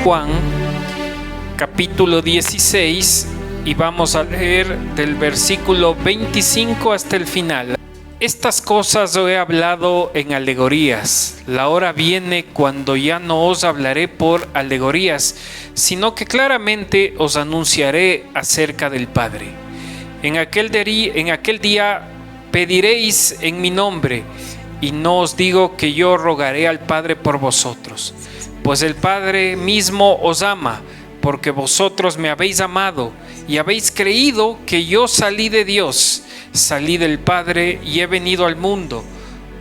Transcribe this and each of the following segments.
Juan, capítulo 16, y vamos a leer del versículo 25 hasta el final. Estas cosas os he hablado en alegorías. La hora viene cuando ya no os hablaré por alegorías, sino que claramente os anunciaré acerca del Padre. En aquel día pediréis en mi nombre, y no os digo que yo rogaré al Padre por vosotros, pues el Padre mismo os ama, porque vosotros me habéis amado y habéis creído que yo salí de Dios. Salí del Padre y he venido al mundo.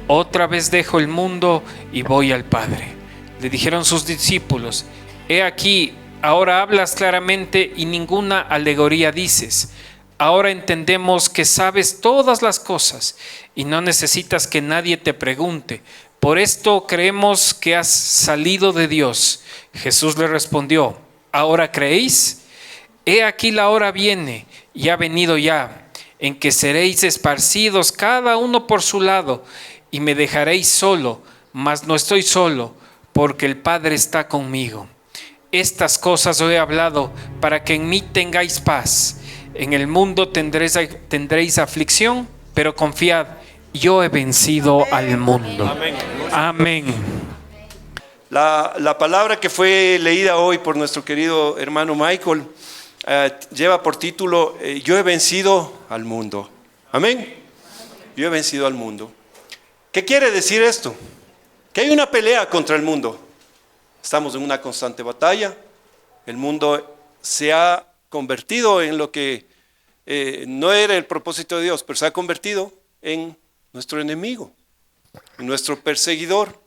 Otra vez dejo el mundo y voy al Padre. Le dijeron sus discípulos: he aquí, ahora hablas claramente y ninguna alegoría dices. Ahora entendemos que sabes todas las cosas y no necesitas que nadie te pregunte. Por esto creemos que has salido de Dios. Jesús le respondió: ¿ahora creéis? He aquí la hora viene y ha venido ya, en que seréis esparcidos cada uno por su lado, y me dejaréis solo, mas no estoy solo, porque el Padre está conmigo. Estas cosas os he hablado para que en mí tengáis paz. En el mundo tendréis aflicción, pero confiad, yo he vencido al mundo. Amén. Amén. La palabra que fue leída hoy por nuestro querido hermano Michael lleva por título yo he vencido al mundo. Amén. Yo he vencido al mundo. ¿Qué quiere decir esto? Que hay una pelea contra el mundo. Estamos en una constante batalla. El mundo se ha convertido en lo que no era el propósito de Dios, pero se ha convertido en nuestro enemigo, en nuestro perseguidor.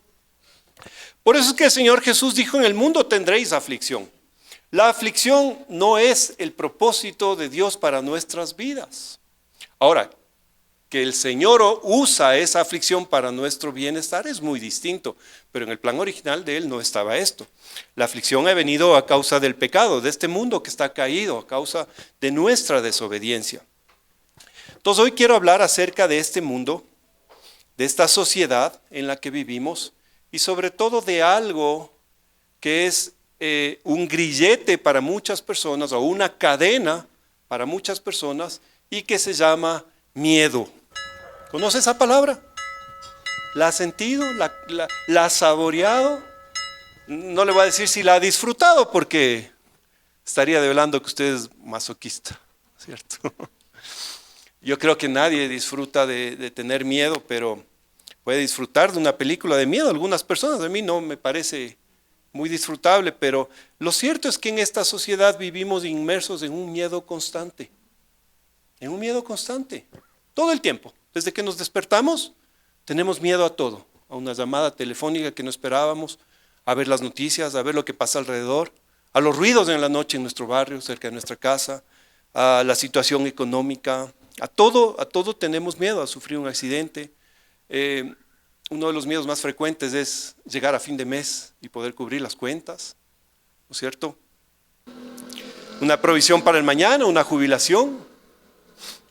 Por eso es que el Señor Jesús dijo: en el mundo tendréis aflicción. La aflicción no es el propósito de Dios para nuestras vidas. Ahora, que el Señor usa esa aflicción para nuestro bienestar es muy distinto, pero en el plan original de Él no estaba esto. La aflicción ha venido a causa del pecado, de este mundo que está caído, a causa de nuestra desobediencia. Entonces hoy quiero hablar acerca de este mundo, de esta sociedad en la que vivimos, y sobre todo de algo que es un grillete para muchas personas, o una cadena para muchas personas, y que se llama miedo. ¿Conoce esa palabra? ¿La ha sentido? ¿La ha saboreado? No le voy a decir si la ha disfrutado, porque estaría develando que usted es masoquista, ¿cierto? Yo creo que nadie disfruta de tener miedo, pero puede disfrutar de una película de miedo. Algunas personas, a mí no me parece muy disfrutable, pero lo cierto es que en esta sociedad vivimos inmersos en un miedo constante. En un miedo constante, todo el tiempo. Desde que nos despertamos, tenemos miedo a todo. A una llamada telefónica que no esperábamos, a ver las noticias, a ver lo que pasa alrededor, a los ruidos en la noche en nuestro barrio, cerca de nuestra casa, a la situación económica, a todo tenemos miedo, a sufrir un accidente. Uno de los miedos más frecuentes es llegar a fin de mes y poder cubrir las cuentas, ¿no es cierto? Una provisión para el mañana, una jubilación.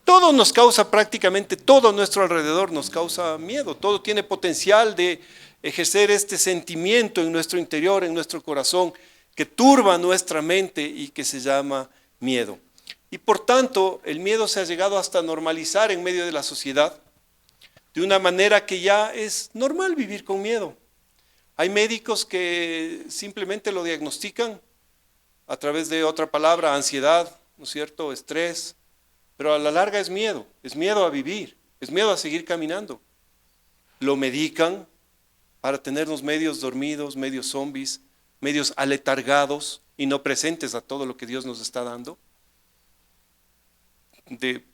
Todo nos causa, prácticamente todo a nuestro alrededor nos causa miedo. Todo tiene potencial de ejercer este sentimiento en nuestro interior, en nuestro corazón, que turba nuestra mente y que se llama miedo. Y por tanto, el miedo se ha llegado hasta normalizar en medio de la sociedad, de una manera que ya es normal vivir con miedo. Hay médicos que simplemente lo diagnostican a través de otra palabra, ansiedad, ¿no es cierto?, estrés. Pero a la larga es miedo a vivir, es miedo a seguir caminando. Lo medican para tenernos medios dormidos, medios zombies, medios aletargados y no presentes a todo lo que Dios nos está dando. De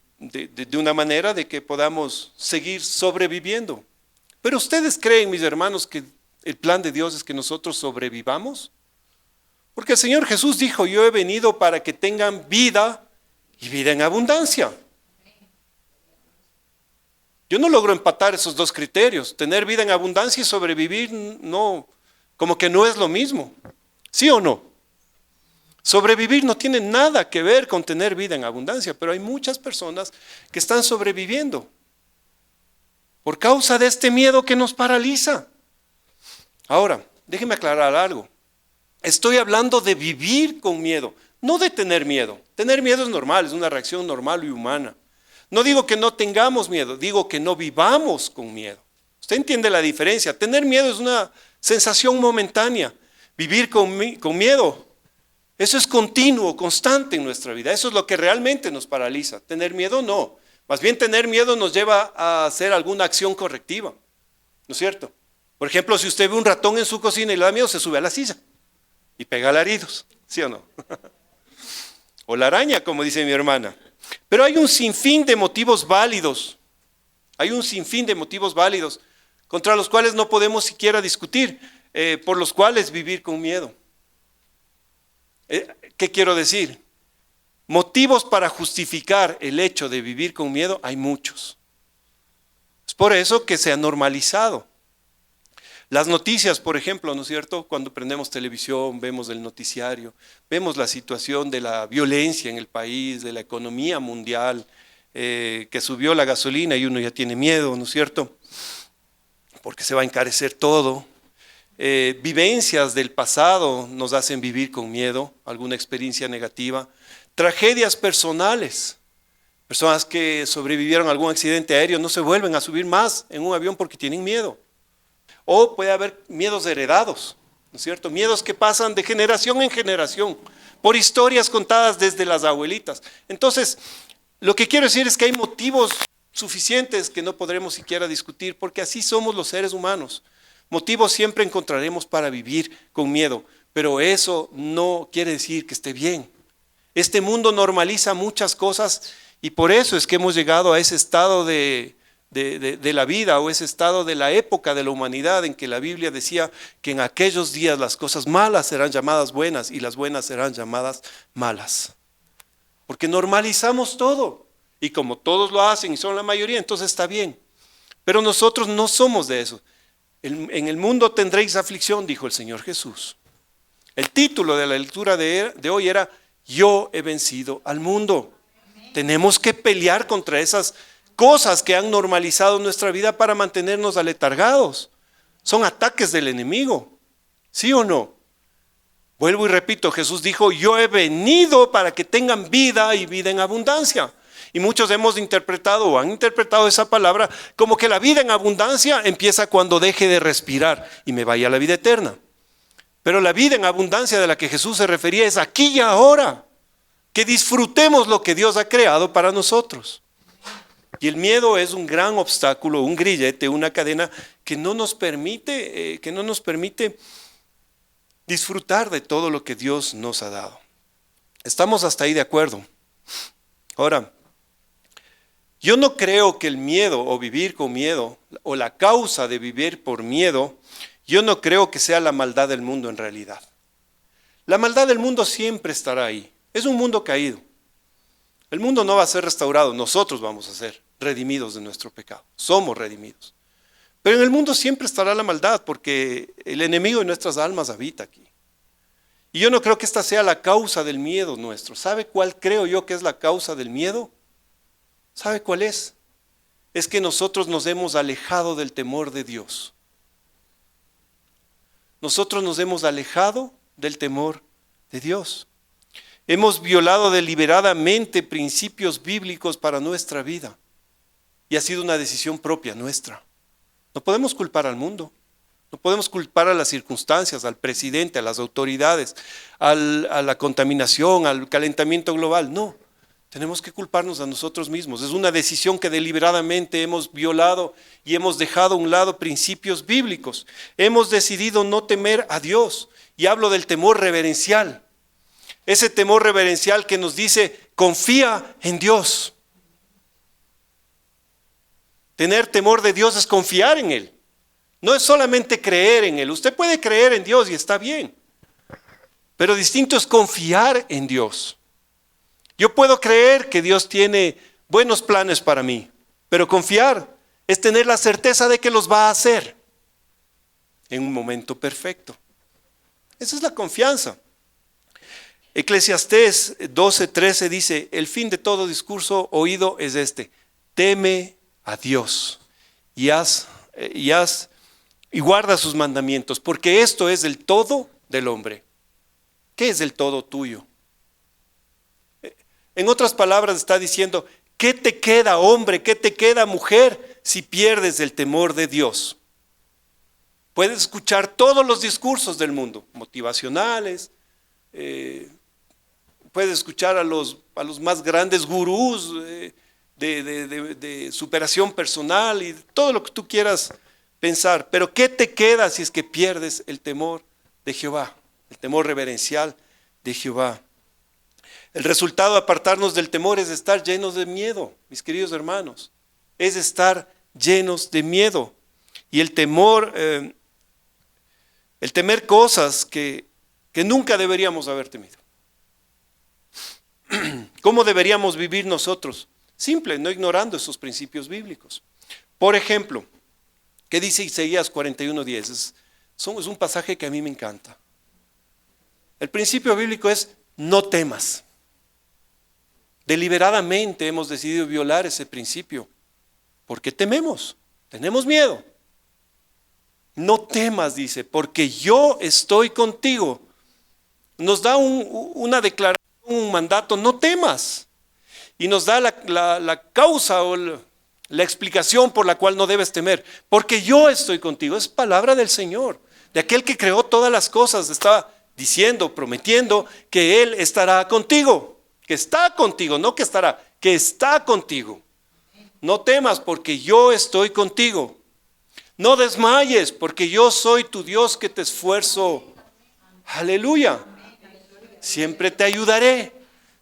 una manera de que podamos seguir sobreviviendo. Pero ¿ustedes creen, mis hermanos, que el plan de Dios es que nosotros sobrevivamos? Porque el Señor Jesús dijo: yo he venido para que tengan vida y vida en abundancia. Yo no logro empatar esos dos criterios. Tener vida en abundancia y sobrevivir, no, como que no es lo mismo. ¿Sí o no? Sobrevivir no tiene nada que ver con tener vida en abundancia, pero hay muchas personas que están sobreviviendo por causa de este miedo que nos paraliza. Ahora, déjeme aclarar algo. Estoy hablando de vivir con miedo, no de tener miedo. Tener miedo es normal, es una reacción normal y humana. No digo que no tengamos miedo, digo que no vivamos con miedo. Usted entiende la diferencia. Tener miedo es una sensación momentánea. Vivir con miedo, eso es continuo, constante en nuestra vida. Eso es lo que realmente nos paraliza. Tener miedo no. Más bien tener miedo nos lleva a hacer alguna acción correctiva. ¿No es cierto? Por ejemplo, si usted ve un ratón en su cocina y le da miedo, se sube a la silla y pega alaridos. ¿Sí o no? O la araña, como dice mi hermana. Pero hay un sinfín de motivos válidos. Hay un sinfín de motivos válidos contra los cuales no podemos siquiera discutir, por los cuales vivir con miedo. ¿Qué quiero decir? Motivos para justificar el hecho de vivir con miedo hay muchos. Es por eso que se ha normalizado. Las noticias, por ejemplo, ¿no es cierto? Cuando prendemos televisión, vemos el noticiario, vemos la situación de la violencia en el país, de la economía mundial, que subió la gasolina y uno ya tiene miedo, ¿no es cierto? Porque se va a encarecer todo. Vivencias del pasado nos hacen vivir con miedo, alguna experiencia negativa. Tragedias personales. Personas que sobrevivieron a algún accidente aéreo no se vuelven a subir más en un avión porque tienen miedo. O puede haber miedos heredados, ¿no es cierto? Miedos que pasan de generación en generación, por historias contadas desde las abuelitas. Entonces, lo que quiero decir es que hay motivos suficientes que no podremos siquiera discutir, porque así somos los seres humanos. Motivos siempre encontraremos para vivir con miedo, pero eso no quiere decir que esté bien. Este mundo normaliza muchas cosas y por eso es que hemos llegado a ese estado de la vida o ese estado de la época de la humanidad en que la Biblia decía que en aquellos días las cosas malas serán llamadas buenas y las buenas serán llamadas malas. Porque normalizamos todo y como todos lo hacen y son la mayoría, entonces está bien. Pero nosotros no somos de eso. En el mundo tendréis aflicción, dijo el Señor Jesús. El título de la lectura de hoy era Yo he vencido al mundo. Tenemos que pelear contra esas cosas que han normalizado nuestra vida para mantenernos aletargados. Son ataques del enemigo, ¿sí o no? Vuelvo y repito, Jesús dijo, yo he venido para que tengan vida y vida en abundancia. Y muchos hemos interpretado o han interpretado esa palabra como que la vida en abundancia empieza cuando deje de respirar y me vaya a la vida eterna. Pero la vida en abundancia de la que Jesús se refería es aquí y ahora. Que disfrutemos lo que Dios ha creado para nosotros. Y el miedo es un gran obstáculo, un grillete, una cadena que no nos permite disfrutar de todo lo que Dios nos ha dado. ¿Estamos hasta ahí de acuerdo? Ahora, yo no creo que el miedo o vivir con miedo o la causa de vivir por miedo, yo no creo que sea la maldad del mundo en realidad. La maldad del mundo siempre estará ahí. Es un mundo caído. El mundo no va a ser restaurado, nosotros vamos a ser redimidos de nuestro pecado. Somos redimidos. Pero en el mundo siempre estará la maldad porque el enemigo de nuestras almas habita aquí. Y yo no creo que esta sea la causa del miedo nuestro. ¿Sabe cuál creo yo que es la causa del miedo? ¿Sabe cuál es? Es que nosotros nos hemos alejado del temor de Dios. Nosotros nos hemos alejado del temor de Dios. Hemos violado deliberadamente principios bíblicos para nuestra vida. Y ha sido una decisión propia nuestra. No podemos culpar al mundo. No podemos culpar a las circunstancias, al presidente, a las autoridades, a la contaminación, al calentamiento global. No, tenemos que culparnos a nosotros mismos. Es una decisión que deliberadamente hemos violado y hemos dejado a un lado principios bíblicos. Hemos decidido no temer a Dios. Y hablo del temor reverencial. Ese temor reverencial que nos dice, confía en Dios. Tener temor de Dios es confiar en Él. No es solamente creer en Él. Usted puede creer en Dios y está bien. Pero distinto es confiar en Dios. Yo puedo creer que Dios tiene buenos planes para mí. Pero confiar es tener la certeza de que los va a hacer en un momento perfecto. Esa es la confianza. Eclesiastés 12:13 dice, el fin de todo discurso oído es este, teme a Dios y guarda sus mandamientos, porque esto es el todo del hombre. ¿qué es el todo tuyo? En otras palabras está diciendo, ¿qué te queda, hombre? ¿Qué te queda, mujer, si pierdes el temor de Dios? Puedes escuchar todos los discursos del mundo, motivacionales, puedes escuchar a los más grandes gurús de superación personal y todo lo que tú quieras pensar, pero ¿qué te queda si es que pierdes el temor de Jehová, el temor reverencial de Jehová? El resultado de apartarnos del temor es estar llenos de miedo, mis queridos hermanos, es estar llenos de miedo. Y el temor, el temer cosas que nunca deberíamos haber temido. ¿Cómo deberíamos vivir nosotros? Simple, no ignorando esos principios bíblicos. Por ejemplo, ¿qué dice Isaías 41:10? Es un pasaje que a mí me encanta. El principio bíblico es no temas. Deliberadamente hemos decidido violar ese principio porque tememos, tenemos miedo. No temas, dice, porque yo estoy contigo. Nos da una declaración, un mandato, no temas. Y nos da la causa o la explicación por la cual no debes temer. Porque yo estoy contigo. Es palabra del Señor, de aquel que creó todas las cosas. Está diciendo, prometiendo que Él estará contigo. Que está contigo, no que estará, que está contigo. No temas porque yo estoy contigo. No desmayes porque yo soy tu Dios que te esfuerzo. Aleluya. Siempre te ayudaré,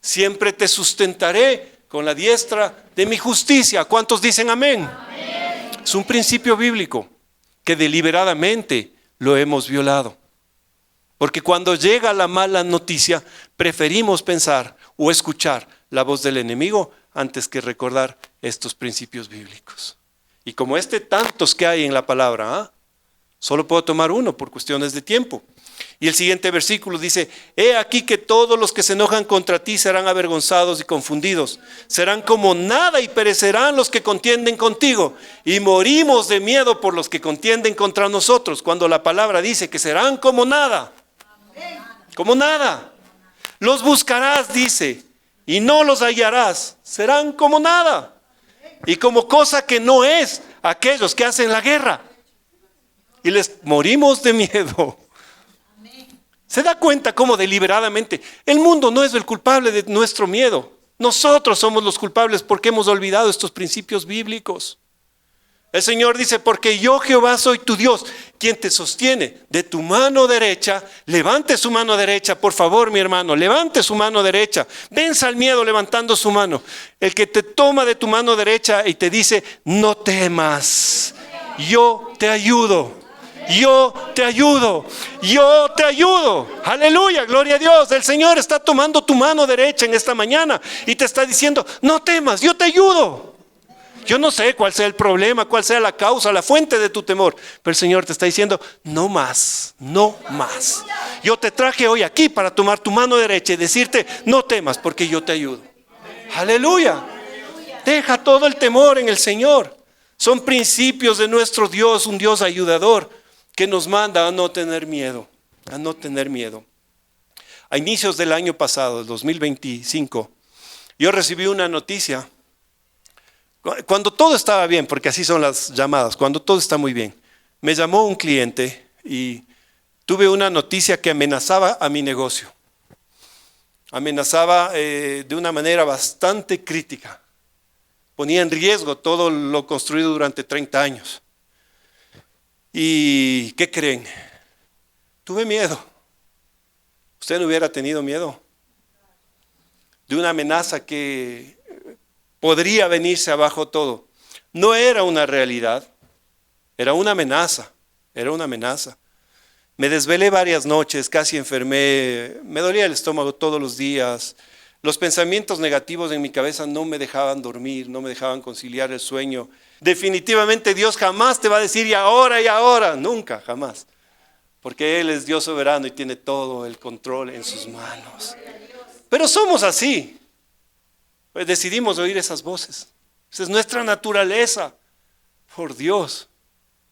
siempre te sustentaré con la diestra de mi justicia. ¿Cuántos dicen amén? Amén. Es un principio bíblico que deliberadamente lo hemos violado. Porque cuando llega la mala noticia, preferimos pensar o escuchar la voz del enemigo antes que recordar estos principios bíblicos. Y como tantos que hay en la palabra, solo puedo tomar uno por cuestiones de tiempo. Y el siguiente versículo dice, he aquí que todos los que se enojan contra ti serán avergonzados y confundidos. Serán como nada y perecerán los que contienden contigo. Y morimos de miedo por los que contienden contra nosotros. Cuando la palabra dice que serán como nada. Como nada. Los buscarás, dice, y no los hallarás. Serán como nada. Y como cosa que no es aquellos que hacen la guerra. Y les morimos de miedo. ¿Se da cuenta cómo deliberadamente? El mundo no es el culpable de nuestro miedo. Nosotros somos los culpables porque hemos olvidado estos principios bíblicos. El Señor dice, porque yo Jehová soy tu Dios, quien te sostiene de tu mano derecha. Levante su mano derecha, por favor, mi hermano, levante su mano derecha. Venza el miedo levantando su mano. El que te toma de tu mano derecha y te dice, no temas, yo te ayudo. Yo te ayudo, yo te ayudo. Aleluya, gloria a Dios. El Señor está tomando tu mano derecha en esta mañana y te está diciendo, no temas, yo te ayudo. Yo no sé cuál sea el problema, cuál sea la causa, la fuente de tu temor, pero el Señor te está diciendo, no más, no más. Yo te traje hoy aquí para tomar tu mano derecha y decirte, no temas porque yo te ayudo. Aleluya. Deja todo el temor en el Señor. Son principios de nuestro Dios, un Dios ayudador, que nos manda a no tener miedo, a no tener miedo. A inicios del año pasado, el 2025, yo recibí una noticia, cuando todo estaba bien, porque así son las llamadas, cuando todo está muy bien. Me llamó un cliente y tuve una noticia que amenazaba a mi negocio. Amenazaba de una manera bastante crítica. Ponía en riesgo todo lo construido durante 30 años. ¿Y qué creen? Tuve miedo. ¿Usted no hubiera tenido miedo? De una amenaza que podría venirse abajo todo. No era una realidad, era una amenaza, era una amenaza. Me desvelé varias noches, casi enfermé, me dolía el estómago todos los días. Los pensamientos negativos en mi cabeza no me dejaban dormir, no me dejaban conciliar el sueño. Definitivamente Dios jamás te va a decir y ahora, nunca, jamás. Porque Él es Dios soberano y tiene todo el control en sus manos. Pero somos así. Pues decidimos oír esas voces. Esa es nuestra naturaleza. Por Dios,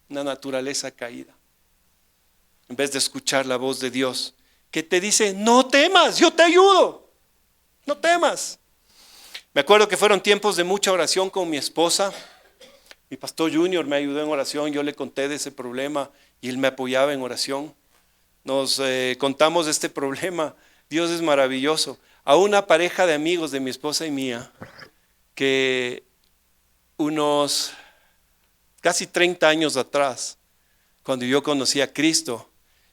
una naturaleza caída. En vez de escuchar la voz de Dios que te dice, no temas, yo te ayudo, no temas. Me acuerdo que fueron tiempos de mucha oración con mi esposa. Mi pastor Junior me ayudó en oración, yo le conté de ese problema y él me apoyaba en oración. Nos contamos de este problema. Dios es maravilloso. A una pareja de amigos de mi esposa y mía, que unos casi 30 años atrás, cuando yo conocí a Cristo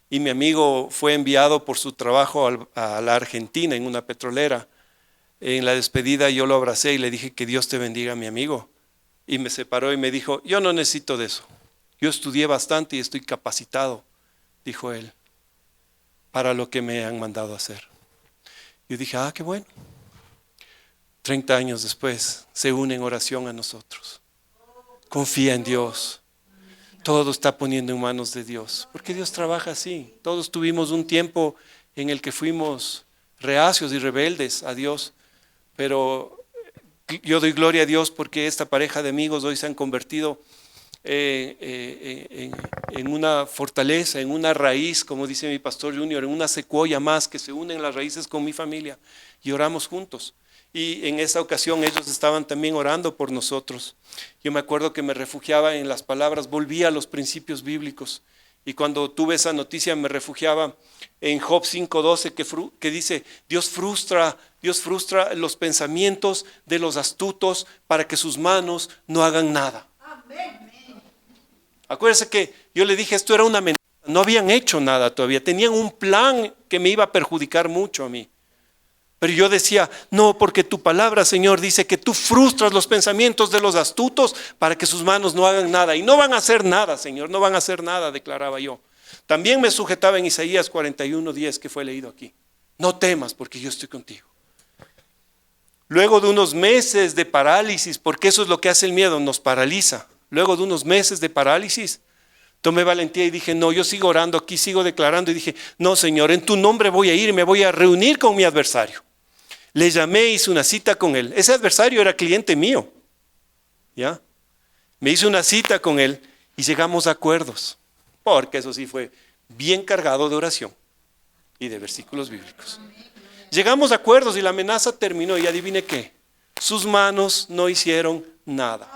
y mi amigo fue enviado por su trabajo a la Argentina en una petrolera, en la despedida yo lo abracé y le dije que Dios te bendiga, mi amigo. Y me separó y me dijo, yo no necesito de eso. Yo estudié bastante y estoy capacitado, dijo él, para lo que me han mandado a hacer. Yo dije, qué bueno. 30 años después se une en oración a nosotros. Confía en Dios. Todo está poniendo en manos de Dios. Porque Dios trabaja así. Todos tuvimos un tiempo en el que fuimos reacios y rebeldes a Dios. Pero yo doy gloria a Dios porque esta pareja de amigos hoy se han convertido en una fortaleza, en una raíz, como dice mi pastor Junior, en una secuoya más que se unen las raíces con mi familia y oramos juntos. Y en esa ocasión ellos estaban también orando por nosotros. Yo me acuerdo que me refugiaba en las palabras, volvía a los principios bíblicos. Y cuando tuve esa noticia me refugiaba en Job 5:12 que dice, Dios frustra los pensamientos de los astutos para que sus manos no hagan nada. Acuérdense que yo le dije, esto era una amenaza, no habían hecho nada todavía, tenían un plan que me iba a perjudicar mucho a mí. Pero yo decía, no, porque tu palabra, Señor, dice que tú frustras los pensamientos de los astutos para que sus manos no hagan nada. Y no van a hacer nada, Señor, no van a hacer nada, declaraba yo. También me sujetaba en Isaías 41:10 que fue leído aquí. No temas porque yo estoy contigo. Luego de unos meses de parálisis, porque eso es lo que hace el miedo, nos paraliza. Luego de unos meses de parálisis, tomé valentía y dije, no, yo sigo orando aquí, sigo declarando. Y dije, no, Señor, en tu nombre voy a ir y me voy a reunir con mi adversario. Le llamé, hice una cita con él. Ese adversario era cliente mío. ¿Ya? Me hice una cita con él y llegamos a acuerdos. Porque eso sí fue bien cargado de oración y de versículos bíblicos. Llegamos a acuerdos y la amenaza terminó. Y adivine qué, sus manos no hicieron nada.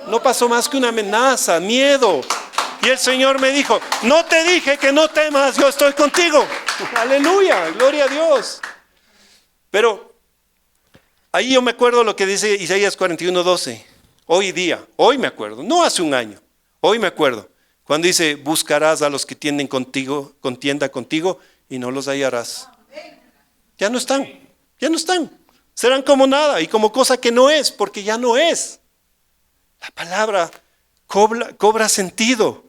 No pasó más que una amenaza, miedo. Y el Señor me dijo, no te dije que no temas, yo estoy contigo. Aleluya, gloria a Dios. Pero ahí yo me acuerdo lo que dice Isaías 41:12. Hoy me acuerdo, no hace un año, hoy me acuerdo. Cuando dice, buscarás a los que contienda contigo y no los hallarás. Ya no están. Serán como nada y como cosa que no es, porque ya no es. La palabra cobra sentido.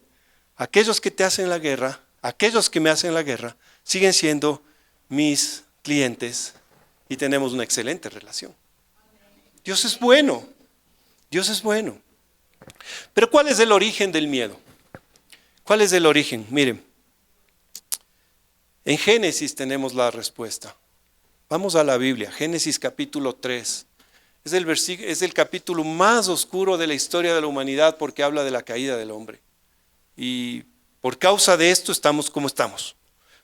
Aquellos que te hacen la guerra, aquellos que me hacen la guerra, siguen siendo mis clientes y tenemos una excelente relación. Dios es bueno. Dios es bueno. Pero ¿cuál es el origen del miedo? ¿Cuál es el origen? Miren, en Génesis tenemos la respuesta. Vamos a la Biblia, Génesis capítulo 3. Es el capítulo más oscuro de la historia de la humanidad porque habla de la caída del hombre. Y por causa de esto estamos como estamos.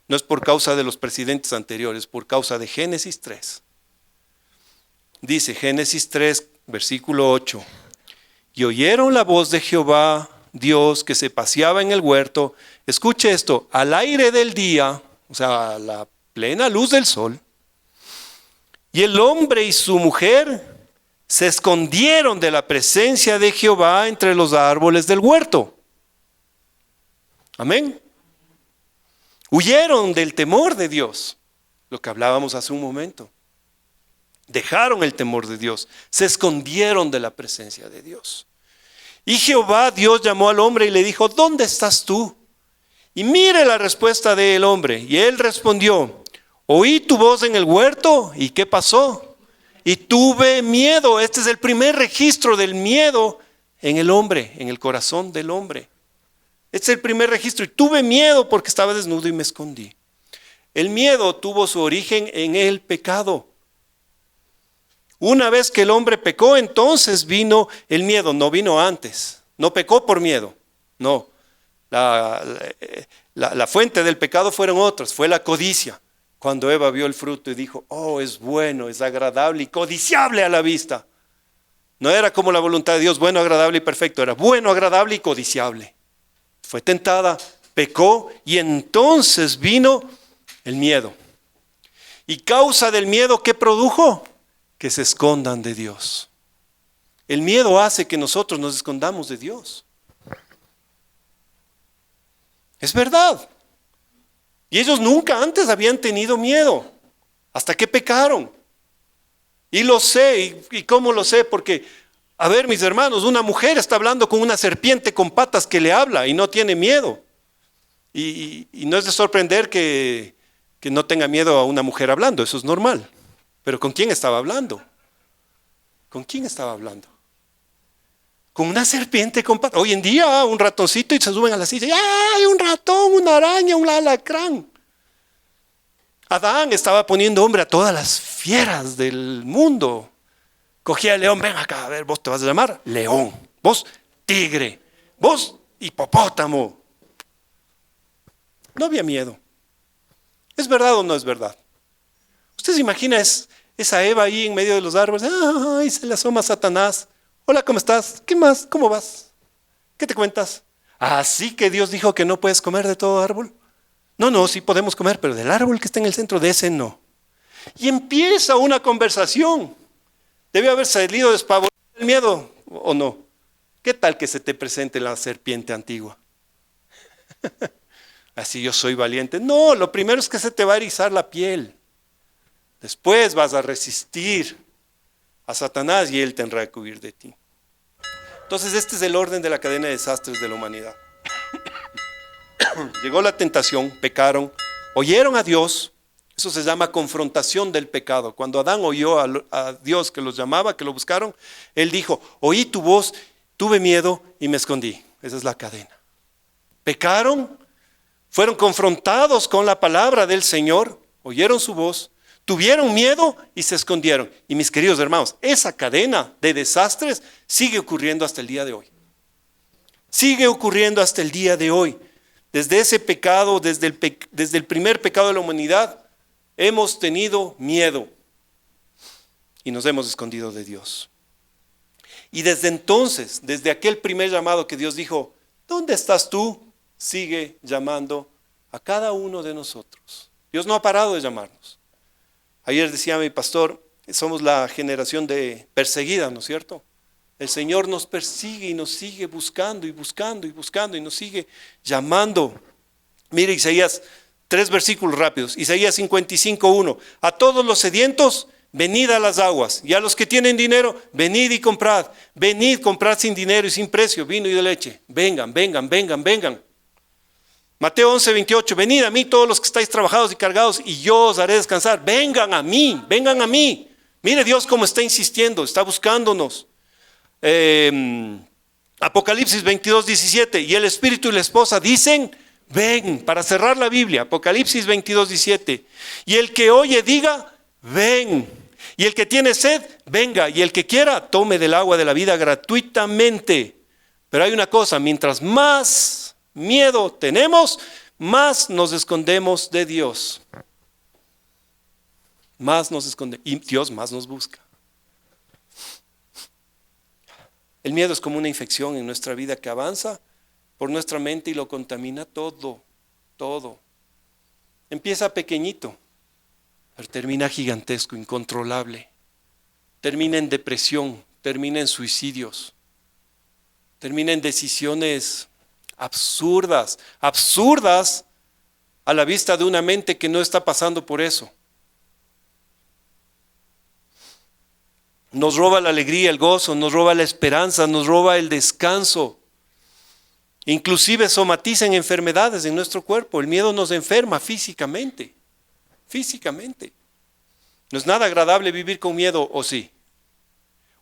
No es por causa de los presidentes anteriores, por causa de Génesis 3. Dice Génesis 3, versículo 8. Y oyeron la voz de Jehová, Dios, que se paseaba en el huerto. Escuche esto, al aire del día, o sea, a la plena luz del sol. Y el hombre y su mujer se escondieron de la presencia de Jehová entre los árboles del huerto. Amén. Huyeron del temor de Dios, lo que hablábamos hace un momento. Dejaron el temor de Dios, se escondieron de la presencia de Dios. Y Jehová, Dios, llamó al hombre y le dijo, ¿dónde estás tú? Y mire la respuesta del hombre. Y él respondió, oí tu voz en el huerto. ¿Y qué pasó? Y tuve miedo. Este es el primer registro del miedo en el hombre, en el corazón del hombre. Este es el primer registro. Y tuve miedo porque estaba desnudo y me escondí. El miedo tuvo su origen en el pecado. Una vez que el hombre pecó, entonces vino el miedo. No vino antes. No pecó por miedo. No. La fuente del pecado fueron otras, fue la codicia. Cuando Eva vio el fruto y dijo, oh, es bueno, es agradable y codiciable a la vista. No era como la voluntad de Dios, bueno, agradable y perfecto, era bueno, agradable y codiciable. Fue tentada, pecó y entonces vino el miedo. ¿Y causa del miedo qué produjo? Que se escondan de Dios. El miedo hace que nosotros nos escondamos de Dios. Es verdad. Y ellos nunca antes habían tenido miedo, hasta que pecaron. Y lo sé, ¿y cómo lo sé? Porque, a ver, mis hermanos, una mujer está hablando con una serpiente con patas que le habla y no tiene miedo. Y no es de sorprender que no tenga miedo a una mujer hablando, eso es normal. Pero ¿con quién estaba hablando? ¿Con quién estaba hablando? Con una serpiente con patas. Hoy en día un ratoncito y se suben a la silla. ¡Ay, un ratón, una araña, un alacrán! Adán estaba poniendo hombre a todas las fieras del mundo. Cogía el león, ven acá, a ver, vos te vas a llamar león, vos tigre, vos hipopótamo. No había miedo. ¿Es verdad o no es verdad? ¿Usted se imagina esa Eva ahí en medio de los árboles? ¡Ay, se le asoma Satanás! Hola, ¿cómo estás? ¿Qué más? ¿Cómo vas? ¿Qué te cuentas? ¿Así que Dios dijo que no puedes comer de todo árbol? No, sí podemos comer, pero del árbol que está en el centro de ese no. Y empieza una conversación. Debe haber salido despavorido el miedo, ¿o no? ¿Qué tal que se te presente la serpiente antigua? Así yo soy valiente. No, lo primero es que se te va a erizar la piel. Después vas a resistir a Satanás y él tendrá que huir de ti. Entonces este es el orden de la cadena de desastres de la humanidad. Llegó la tentación, pecaron, oyeron a Dios. Eso se llama confrontación del pecado. Cuando Adán oyó a Dios que los llamaba, que lo buscaron, él dijo, oí tu voz, tuve miedo y me escondí. Esa es la cadena. Pecaron, fueron confrontados con la palabra del Señor, oyeron su voz, tuvieron miedo y se escondieron. Y mis queridos hermanos, esa cadena de desastres sigue ocurriendo hasta el día de hoy. Sigue ocurriendo hasta el día de hoy. Desde ese pecado, desde el primer pecado de la humanidad, hemos tenido miedo y nos hemos escondido de Dios. Y desde entonces, desde aquel primer llamado que Dios dijo, ¿dónde estás tú? Sigue llamando a cada uno de nosotros. Dios no ha parado de llamarnos. Ayer decía mi pastor, somos la generación de perseguida, ¿no es cierto? El Señor nos persigue y nos sigue buscando y buscando y buscando y nos sigue llamando. Mire Isaías, 3 versículos rápidos. Isaías 55:1. A todos los sedientos, venid a las aguas. Y a los que tienen dinero, venid y comprad. Venid, comprad sin dinero y sin precio, vino y de leche. Vengan, vengan, vengan, vengan. Mateo 11:28. Venid a mí todos los que estáis trabajados y cargados y yo os haré descansar. Vengan a mí, vengan a mí. Mire Dios cómo está insistiendo, está buscándonos. Apocalipsis 22:17. Y el espíritu y la esposa dicen, ven, para cerrar la Biblia, Apocalipsis 22:17. Y el que oye diga, ven. Y el que tiene sed, venga. Y el que quiera, tome del agua de la vida gratuitamente. Pero hay una cosa, mientras más miedo tenemos, más nos escondemos de Dios. Más nos escondemos. Y Dios más nos busca. El miedo es como una infección en nuestra vida que avanza por nuestra mente y lo contamina todo, todo. Empieza pequeñito, pero termina gigantesco, incontrolable. Termina en depresión, termina en suicidios, termina en decisiones absurdas a la vista de una mente que no está pasando por eso. Nos roba la alegría, el gozo, nos roba la esperanza, nos roba el descanso. Inclusive somatiza en enfermedades en nuestro cuerpo. El miedo nos enferma físicamente. Físicamente. No es nada agradable vivir con miedo, ¿o sí?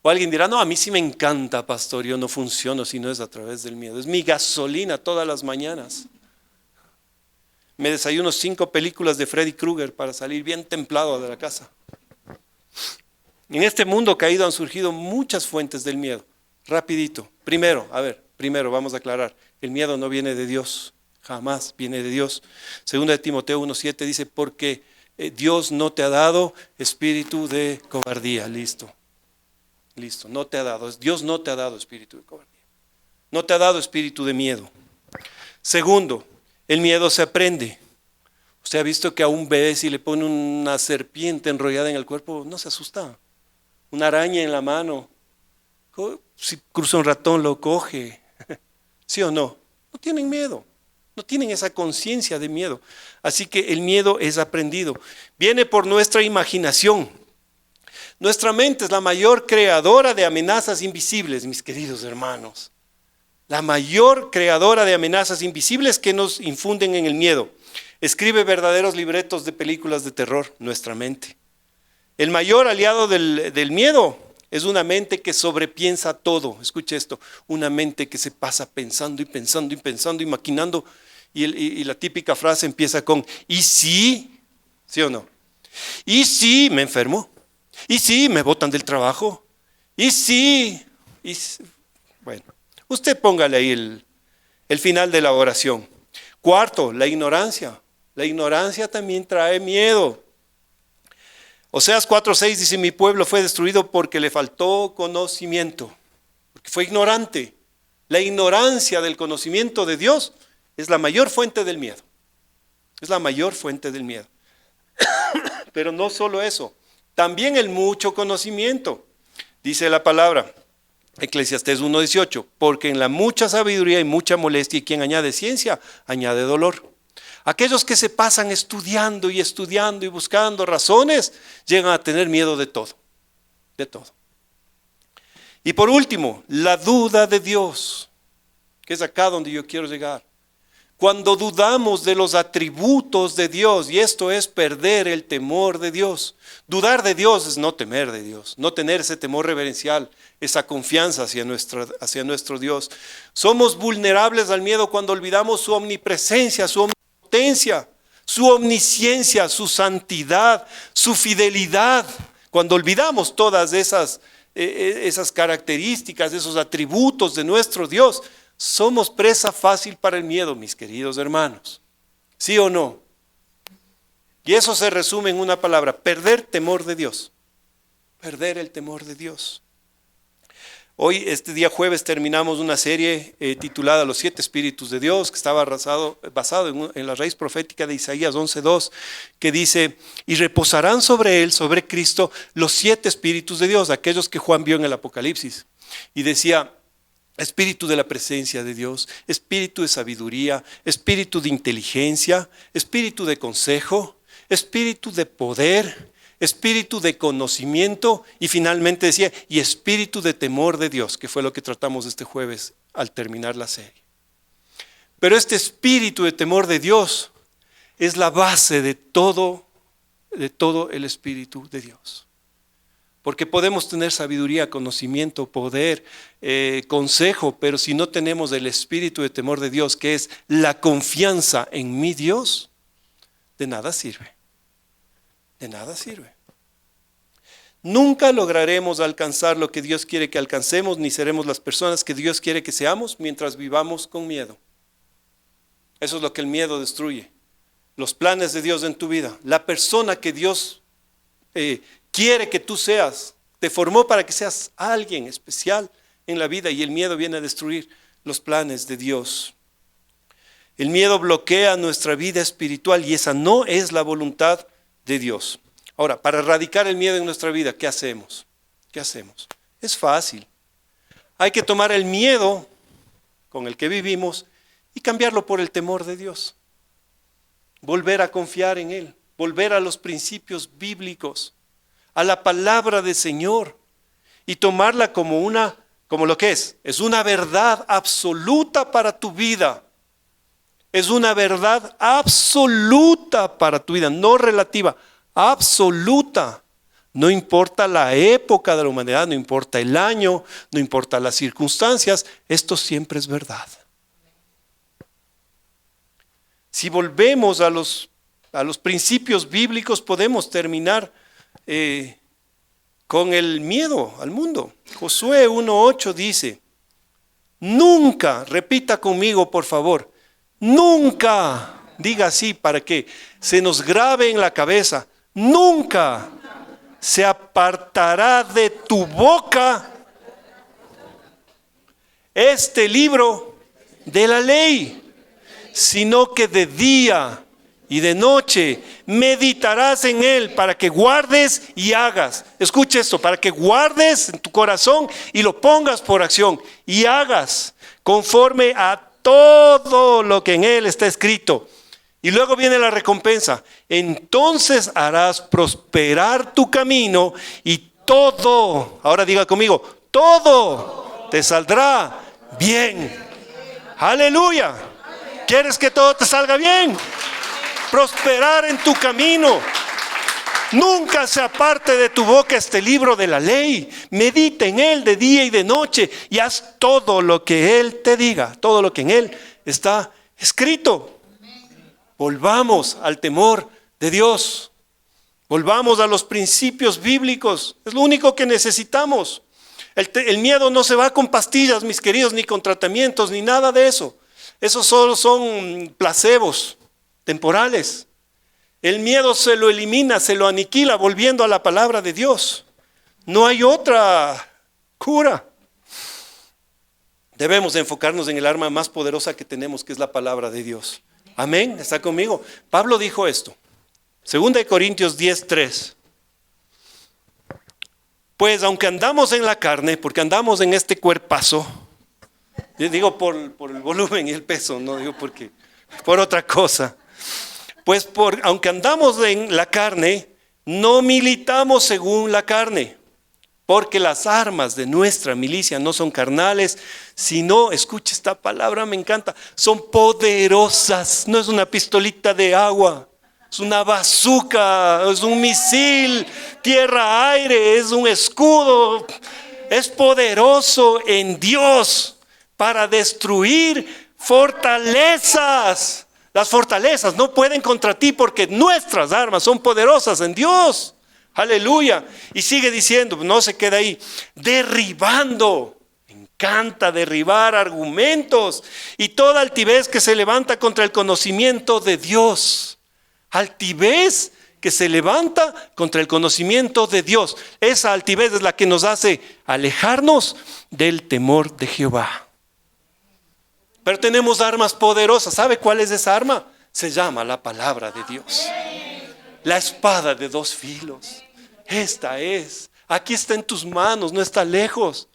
O alguien dirá, no, a mí sí me encanta, pastor, yo no funciono si no es a través del miedo. Es mi gasolina todas las mañanas. Me desayuno 5 películas de Freddy Krueger para salir bien templado de la casa. En este mundo caído han surgido muchas fuentes del miedo. Rapidito. Primero, a ver, Primero, vamos a aclarar, el miedo no viene de Dios, jamás viene de Dios. Segunda de Timoteo 1:7 dice, porque Dios no te ha dado espíritu de cobardía. Listo, no te ha dado. Dios no te ha dado espíritu de cobardía. No te ha dado espíritu de miedo. Segundo, el miedo se aprende. Usted ha visto que a un bebé si le pone una serpiente enrollada en el cuerpo, no se asusta. Una araña en la mano, si cruza un ratón lo coge. ¿Sí o no? No tienen miedo. No tienen esa conciencia de miedo. Así que el miedo es aprendido. Viene por nuestra imaginación. Nuestra mente es la mayor creadora de amenazas invisibles, mis queridos hermanos. La mayor creadora de amenazas invisibles que nos infunden en el miedo. Escribe verdaderos libretos de películas de terror, nuestra mente. El mayor aliado del miedo es una mente que sobrepiensa todo. Escuche esto, una mente que se pasa pensando y pensando y pensando y maquinando. Y la típica frase empieza con, ¿y si? ¿Sí o no? ¿Y si me enfermo? ¿Y si me botan del trabajo? ¿Y si? Bueno, usted póngale ahí el final de la oración. Cuarto, la ignorancia. La ignorancia también trae miedo. Oseas 4:6 dice, mi pueblo fue destruido porque le faltó conocimiento, porque fue ignorante. La ignorancia del conocimiento de Dios es la mayor fuente del miedo. Es la mayor fuente del miedo. Pero no solo eso, también el mucho conocimiento. Dice la palabra, Eclesiastés 1:18, porque en la mucha sabiduría hay mucha molestia y quien añade ciencia, añade dolor. Aquellos que se pasan estudiando y buscando razones, llegan a tener miedo de todo, de todo. Y por último, la duda de Dios, que es acá donde yo quiero llegar. Cuando dudamos de los atributos de Dios, y esto es perder el temor de Dios. Dudar de Dios es no temer de Dios, no tener ese temor reverencial, esa confianza hacia nuestro Dios. Somos vulnerables al miedo cuando olvidamos su omnipresencia, su omnipotencia, su omnisciencia, su santidad, su fidelidad. Cuando olvidamos todas esas características, esos atributos de nuestro Dios, somos presa fácil para el miedo, mis queridos hermanos. ¿Sí o no? Y eso se resume en una palabra: perder temor de Dios. Perder el temor de Dios. Hoy, este día jueves, terminamos una serie titulada Los 7 Espíritus de Dios, que estaba basado en la raíz profética de Isaías 11:2, que dice, y reposarán sobre él, sobre Cristo, los 7 Espíritus de Dios, aquellos que Juan vio en el Apocalipsis. Y decía, espíritu de la presencia de Dios, espíritu de sabiduría, espíritu de inteligencia, espíritu de consejo, espíritu de poder, espíritu de conocimiento y finalmente decía, y espíritu de temor de Dios, que fue lo que tratamos este jueves al terminar la serie. Pero este espíritu de temor de Dios es la base de todo el espíritu de Dios. Porque podemos tener sabiduría, conocimiento, poder, consejo, pero si no tenemos el espíritu de temor de Dios, que es la confianza en mi Dios, de nada sirve. De nada sirve. Nunca lograremos alcanzar lo que Dios quiere que alcancemos, ni seremos las personas que Dios quiere que seamos mientras vivamos con miedo. Eso es lo que el miedo destruye. Los planes de Dios en tu vida. La persona que Dios quiere que tú seas, te formó para que seas alguien especial en la vida, y el miedo viene a destruir los planes de Dios. El miedo bloquea nuestra vida espiritual y esa no es la voluntad de Dios. Ahora, para erradicar el miedo en nuestra vida, ¿qué hacemos? ¿Qué hacemos? Es fácil. Hay que tomar el miedo con el que vivimos y cambiarlo por el temor de Dios. Volver a confiar en Él, volver a los principios bíblicos, a la palabra del Señor y tomarla como lo que es una verdad absoluta para tu vida. Es una verdad absoluta para tu vida, no relativa, absoluta. No importa la época de la humanidad, no importa el año, no importa las circunstancias, esto siempre es verdad. Si volvemos a los principios bíblicos, podemos terminar con el miedo al mundo. Josué 1:8 dice, nunca, repita conmigo por favor, nunca, diga así para que se nos grabe en la cabeza, nunca se apartará de tu boca este libro de la ley, sino que de día y de noche meditarás en él para que guardes y hagas. Escucha esto, para que guardes en tu corazón y lo pongas por acción y hagas conforme a todo lo que en él está escrito. Y luego viene la recompensa. Entonces harás prosperar tu camino y todo, ahora diga conmigo, todo te saldrá bien. Aleluya. ¿Quieres que todo te salga bien? Prosperar en tu camino. Nunca se aparte de tu boca este libro de la ley. Medita en él de día y de noche y haz todo lo que él te diga, todo lo que en él está escrito. Volvamos al temor de Dios. Volvamos a los principios bíblicos. Es lo único que necesitamos. El miedo no se va con pastillas, mis queridos, ni con tratamientos, ni nada de eso. Esos solo son placebos temporales. El miedo se lo elimina, se lo aniquila volviendo a la palabra de Dios. No hay otra cura. Debemos enfocarnos en el arma más poderosa que tenemos, que es la palabra de Dios. Amén, ¿está conmigo? Pablo dijo esto, 2 Corintios 10:3. Pues aunque andamos en la carne, porque andamos en este cuerpazo, yo digo por el volumen y el peso, no digo porque por otra cosa. Pues aunque andamos en la carne, no militamos según la carne, porque las armas de nuestra milicia no son carnales, sino, escucha esta palabra, me encanta, son poderosas. No es una pistolita de agua, es una bazooka, es un misil, tierra-aire, es un escudo. Es poderoso en Dios para destruir fortalezas. Las fortalezas no pueden contra ti porque nuestras armas son poderosas en Dios. Aleluya. Y sigue diciendo, no se queda ahí, derribando. Me encanta derribar argumentos y toda altivez que se levanta contra el conocimiento de Dios. Altivez que se levanta contra el conocimiento de Dios. Esa altivez es la que nos hace alejarnos del temor de Jehová. Pero tenemos armas poderosas. ¿Sabe cuál es esa arma? Se llama la palabra de Dios. La espada de dos filos. Esta es. Aquí está en tus manos, no está lejos.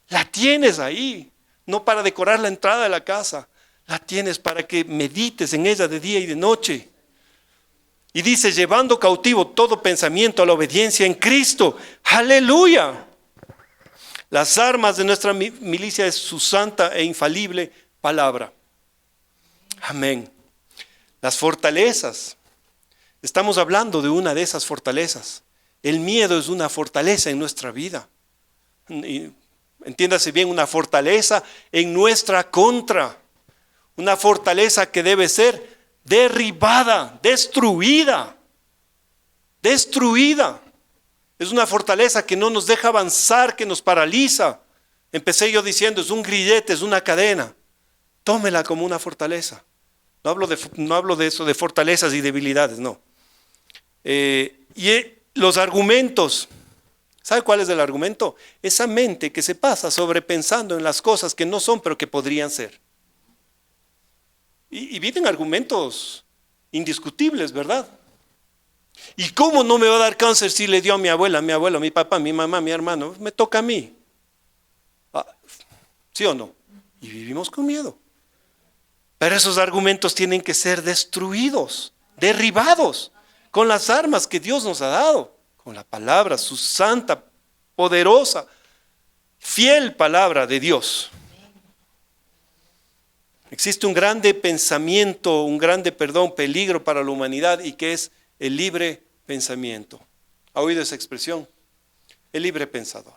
La tienes ahí. No para decorar la entrada de la casa. La tienes para que medites en ella de día y de noche. Y dice, llevando cautivo todo pensamiento a la obediencia en Cristo. ¡Aleluya! Las armas de nuestra milicia es su santa e infalible palabra. Amén. Las fortalezas. Estamos hablando de una de esas fortalezas. El miedo es una fortaleza en nuestra vida. Y, entiéndase bien, una fortaleza en nuestra contra. Una fortaleza que debe ser derribada, destruida. Destruida. Es una fortaleza que no nos deja avanzar, que nos paraliza. Empecé yo diciendo, es un grillete, es una cadena. Tómela como una fortaleza. No hablo de eso, de fortalezas y debilidades, no. Los argumentos. ¿Sabe cuál es el argumento? Esa mente que se pasa sobrepensando en las cosas que no son, pero que podrían ser. Y vienen argumentos indiscutibles, ¿verdad? ¿Y cómo no me va a dar cáncer si le dio a mi abuela, a mi abuelo, a mi papá, a mi mamá, a mi hermano? Me toca a mí. ¿Sí o no? Y vivimos con miedo. Pero esos argumentos tienen que ser destruidos, derribados, con las armas que Dios nos ha dado, con la palabra, su santa, poderosa, fiel palabra de Dios. Existe un grande pensamiento, peligro para la humanidad, y que es el libre pensamiento. ¿Ha oído esa expresión? El libre pensador,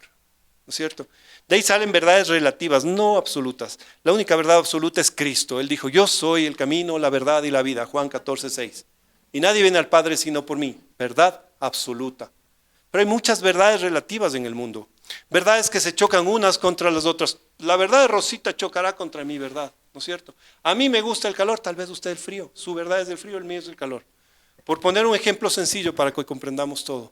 ¿no es cierto? De ahí salen verdades relativas, no absolutas. La única verdad absoluta es Cristo. Él dijo, yo soy el camino, la verdad y la vida. Juan 14:6. Y nadie viene al Padre sino por mí. Verdad absoluta. Pero hay muchas verdades relativas en el mundo. Verdades que se chocan unas contra las otras. La verdad de Rosita chocará contra mi verdad, ¿no es cierto? A mí me gusta el calor, tal vez usted el frío. Su verdad es el frío, el mío es el calor. Por poner un ejemplo sencillo para que comprendamos todo.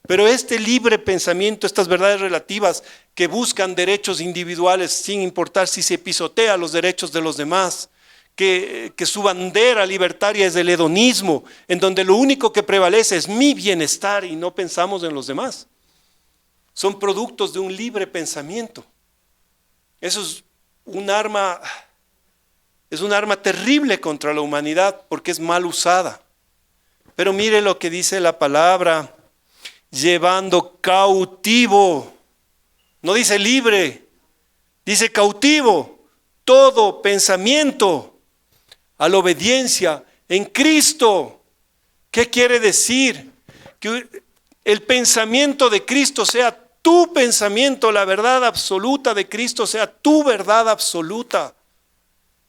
Pero este libre pensamiento, estas verdades relativas que buscan derechos individuales sin importar si se pisotea los derechos de los demás, que su bandera libertaria es el hedonismo, en donde lo único que prevalece es mi bienestar y no pensamos en los demás. Son productos de un libre pensamiento. Eso es un arma terrible contra la humanidad porque es mal usada. Pero mire lo que dice la palabra, llevando cautivo, no dice libre, dice cautivo, todo pensamiento a la obediencia en Cristo. ¿Qué quiere decir? Que el pensamiento de Cristo sea tu pensamiento, la verdad absoluta de Cristo sea tu verdad absoluta.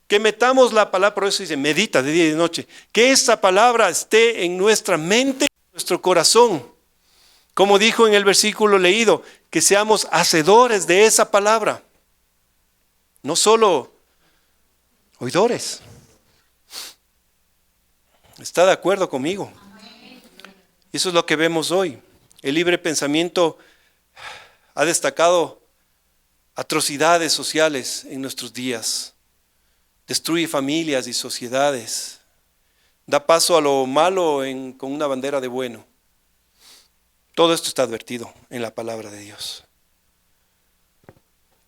Que metamos la palabra, por eso dice, medita de día y de noche. Que esa palabra esté en nuestra mente, en nuestro corazón. Como dijo en el versículo leído, que seamos hacedores de esa palabra. No solo oidores. ¿Está de acuerdo conmigo? Eso es lo que vemos hoy. El libre pensamiento ha destacado atrocidades sociales en nuestros días. Destruye familias y sociedades. Da paso a lo malo con una bandera de bueno. Todo esto está advertido en la palabra de Dios.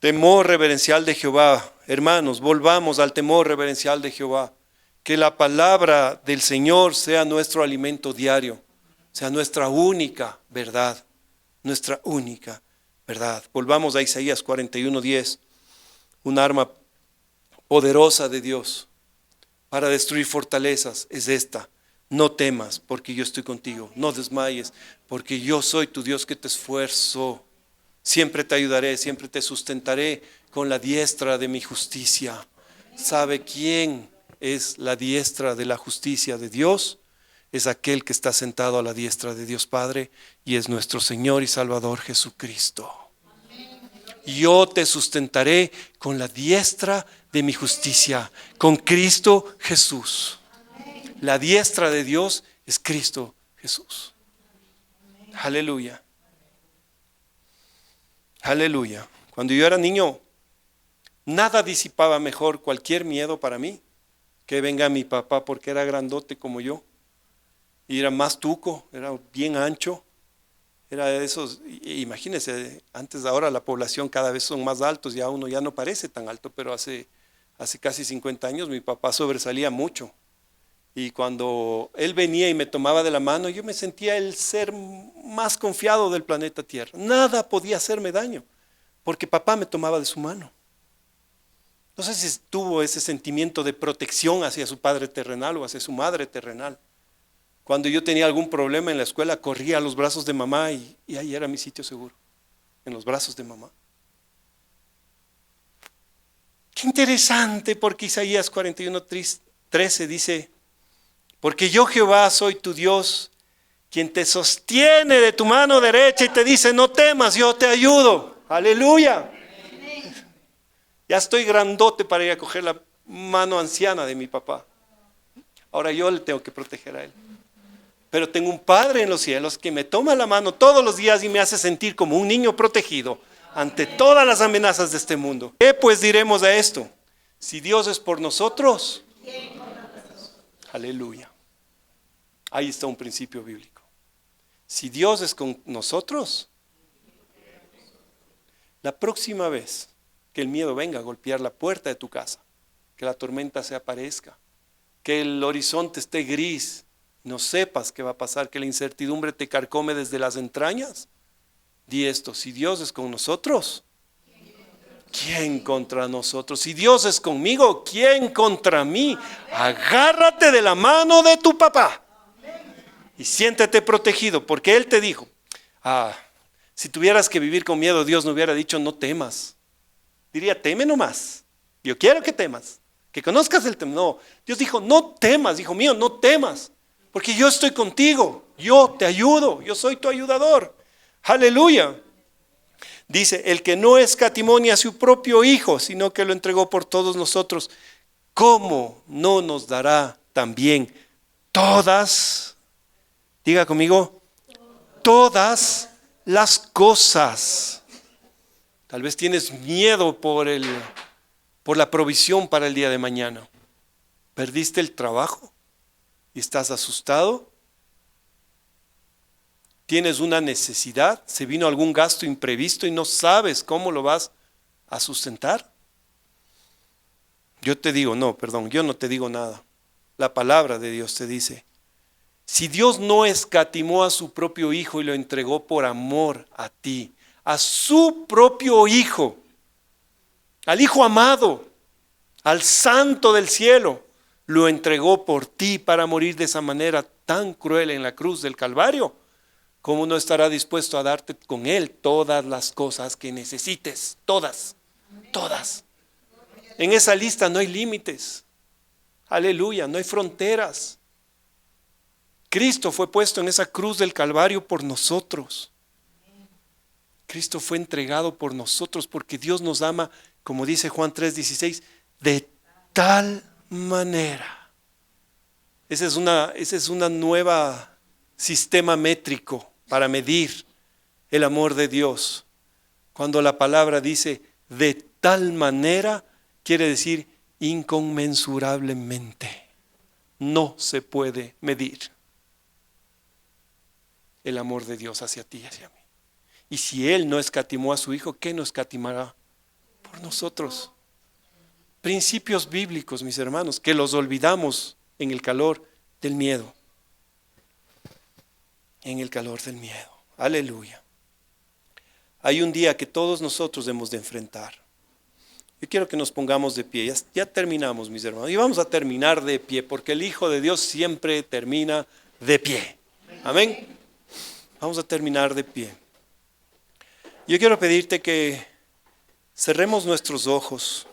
Temor reverencial de Jehová. Hermanos, volvamos al temor reverencial de Jehová. Que la palabra del Señor sea nuestro alimento diario. Sea nuestra única verdad. Nuestra única verdad. Volvamos a Isaías 41:10. Un arma poderosa de Dios para destruir fortalezas es esta. No temas porque yo estoy contigo. No desmayes porque yo soy tu Dios que te esfuerzo. Siempre te ayudaré, siempre te sustentaré con la diestra de mi justicia. ¿Sabe quién es la diestra de la justicia de Dios? Es aquel que está sentado a la diestra de Dios Padre y es nuestro Señor y Salvador Jesucristo. Yo te sustentaré con la diestra de mi justicia, con Cristo Jesús. La diestra de Dios es Cristo Jesús. Aleluya. Aleluya. Cuando yo era niño, nada disipaba mejor cualquier miedo para mí que venga mi papá, porque era grandote como yo. Y era más tuco, era bien ancho. Era de esos, imagínense, antes de ahora la población cada vez son más altos, ya uno ya no parece tan alto, pero hace casi 50 años mi papá sobresalía mucho. Y cuando él venía y me tomaba de la mano, yo me sentía el ser más confiado del planeta Tierra. Nada podía hacerme daño, porque papá me tomaba de su mano. No sé si tuvo ese sentimiento de protección hacia su padre terrenal o hacia su madre terrenal. Cuando yo tenía algún problema en la escuela, corría a los brazos de mamá y ahí era mi sitio seguro, en los brazos de mamá. Qué interesante, porque Isaías 41:13 dice, porque yo Jehová soy tu Dios, quien te sostiene de tu mano derecha y te dice, no temas, yo te ayudo. Aleluya. Ya estoy grandote para ir a coger la mano anciana de mi papá. Ahora yo le tengo que proteger a él. Pero tengo un Padre en los cielos que me toma la mano todos los días y me hace sentir como un niño protegido ante todas las amenazas de este mundo. ¿Qué pues diremos a esto? Si Dios es por nosotros, aleluya. Ahí está un principio bíblico. Si Dios es con nosotros, la próxima vez que el miedo venga a golpear la puerta de tu casa, que la tormenta se aparezca, que el horizonte esté gris, no sepas qué va a pasar, que la incertidumbre te carcome desde las entrañas, di esto: si Dios es con nosotros, ¿quién contra nosotros? Si Dios es conmigo, ¿quién contra mí? Agárrate de la mano de tu papá y siéntete protegido, porque Él te dijo, si tuvieras que vivir con miedo, Dios no hubiera dicho no temas, diría teme nomás, yo quiero que temas, que conozcas el temor. No, Dios dijo no temas, hijo mío, no temas, porque yo estoy contigo, yo te ayudo, yo soy tu ayudador. Aleluya. Dice, el que no escatimó ni a su propio Hijo, sino que lo entregó por todos nosotros, ¿cómo no nos dará también todas, diga conmigo, todas las cosas? Tal vez tienes miedo por la provisión para el día de mañana. ¿Perdiste el trabajo y estás asustado? ¿Tienes una necesidad? ¿Se vino algún gasto imprevisto y no sabes cómo lo vas a sustentar? Yo no te digo nada. La palabra de Dios te dice, si Dios no escatimó a su propio Hijo y lo entregó por amor a ti, a su propio Hijo, al Hijo amado, al Santo del cielo, lo entregó por ti para morir de esa manera tan cruel en la cruz del Calvario, ¿cómo no estará dispuesto a darte con Él todas las cosas que necesites? Todas. En esa lista no hay límites. Aleluya, no hay fronteras. Cristo fue puesto en esa cruz del Calvario por nosotros. Cristo fue entregado por nosotros porque Dios nos ama, como dice Juan 3:16, de tal manera. Ese es una nueva sistema métrico para medir el amor de Dios. Cuando la palabra dice de tal manera, quiere decir inconmensurablemente. No se puede medir el amor de Dios hacia ti y hacia mí. Y si Él no escatimó a su Hijo, ¿qué no escatimará por nosotros? Principios bíblicos, mis hermanos, que los olvidamos en el calor del miedo. En el calor del miedo. Aleluya. Hay un día que todos nosotros hemos de enfrentar. Yo quiero que nos pongamos de pie. Ya terminamos, mis hermanos. Y vamos a terminar de pie, porque el Hijo de Dios siempre termina de pie. Amén. Vamos a terminar de pie. Yo quiero pedirte que cerremos nuestros ojos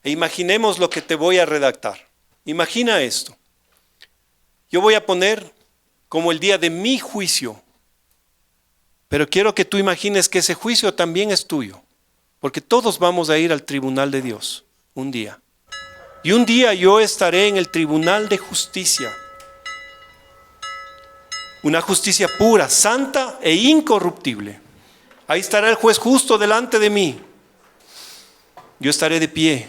e imaginemos lo que te voy a redactar. Imagina esto. Yo voy a poner como el día de mi juicio, pero quiero que tú imagines que ese juicio también es tuyo, porque todos vamos a ir al tribunal de Dios un día. Y un día yo estaré en el tribunal de justicia. Una justicia pura, santa e incorruptible. Ahí estará el juez justo delante de mí. Yo estaré de pie.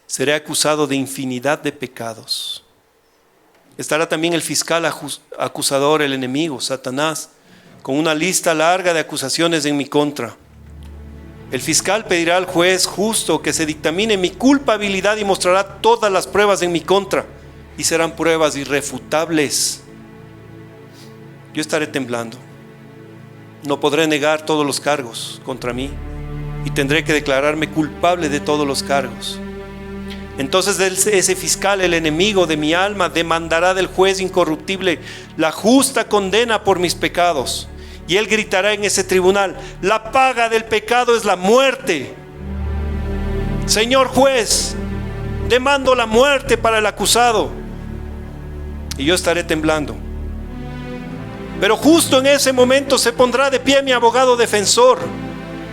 Seré acusado de infinidad de pecados. Estará también el fiscal acusador, el enemigo, Satanás, con una lista larga de acusaciones en mi contra. El fiscal pedirá al juez justo que se dictamine mi culpabilidad y mostrará todas las pruebas en mi contra. Y serán pruebas irrefutables. Yo estaré temblando. No podré negar todos los cargos contra mí y tendré que declararme culpable de todos los cargos. Entonces ese fiscal, el enemigo de mi alma, demandará del juez incorruptible la justa condena por mis pecados. Y él gritará en ese tribunal: la paga del pecado es la muerte. Señor juez, demando la muerte para el acusado. Y yo estaré temblando. Pero justo en ese momento se pondrá de pie mi abogado defensor,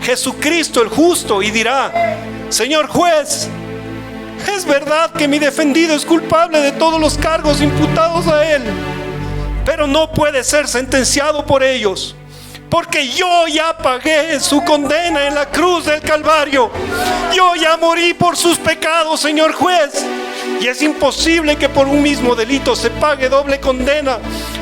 Jesucristo el justo, y dirá: Señor juez, es verdad que mi defendido es culpable de todos los cargos imputados a él, pero no puede ser sentenciado por ellos, porque yo ya pagué su condena en la cruz del Calvario. Yo ya morí por sus pecados, señor juez, y es imposible que por un mismo delito se pague doble condena.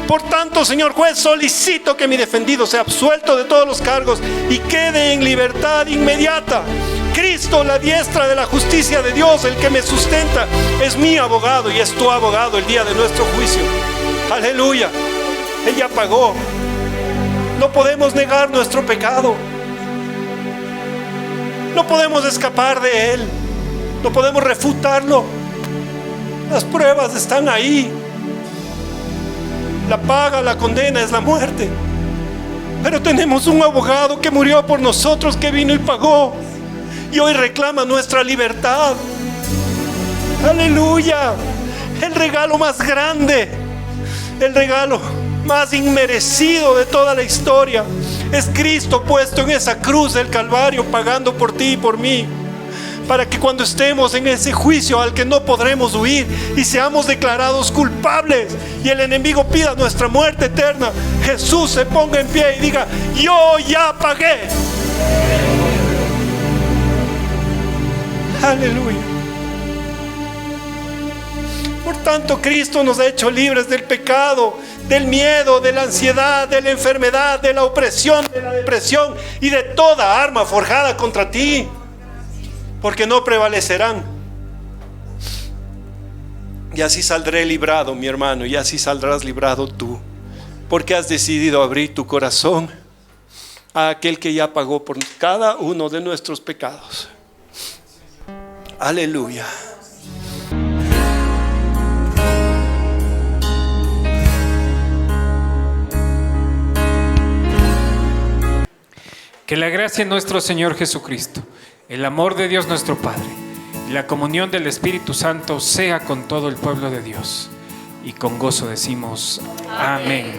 Por tanto, señor juez, solicito que mi defendido sea absuelto de todos los cargos y quede en libertad inmediata. Cristo, la diestra de la justicia de Dios, el que me sustenta, es mi abogado y es tu abogado el día de nuestro juicio. Aleluya. Él ya pagó. No podemos negar nuestro pecado. No podemos escapar de él. No podemos refutarlo. Las pruebas están ahí. La paga, la condena es la muerte. Pero tenemos un abogado que murió por nosotros, que vino y pagó. Y hoy reclama nuestra libertad. Aleluya. El regalo más grande. El regalo más inmerecido de toda la historia. Es Cristo puesto en esa cruz del Calvario, pagando por ti y por mí, para que cuando estemos en ese juicio al que no podremos huir y seamos declarados culpables y el enemigo pida nuestra muerte eterna, Jesús se ponga en pie y diga: yo ya pagué. Aleluya. Por tanto, Cristo nos ha hecho libres del pecado, del miedo, de la ansiedad, de la enfermedad, de la opresión, de la depresión y de toda arma forjada contra ti, porque no prevalecerán. Y así saldré librado, mi hermano, y así saldrás librado tú, porque has decidido abrir tu corazón a aquel que ya pagó por cada uno de nuestros pecados. Aleluya. Que la gracia de nuestro Señor Jesucristo, el amor de Dios nuestro Padre y la comunión del Espíritu Santo sea con todo el pueblo de Dios. Y con gozo decimos amén.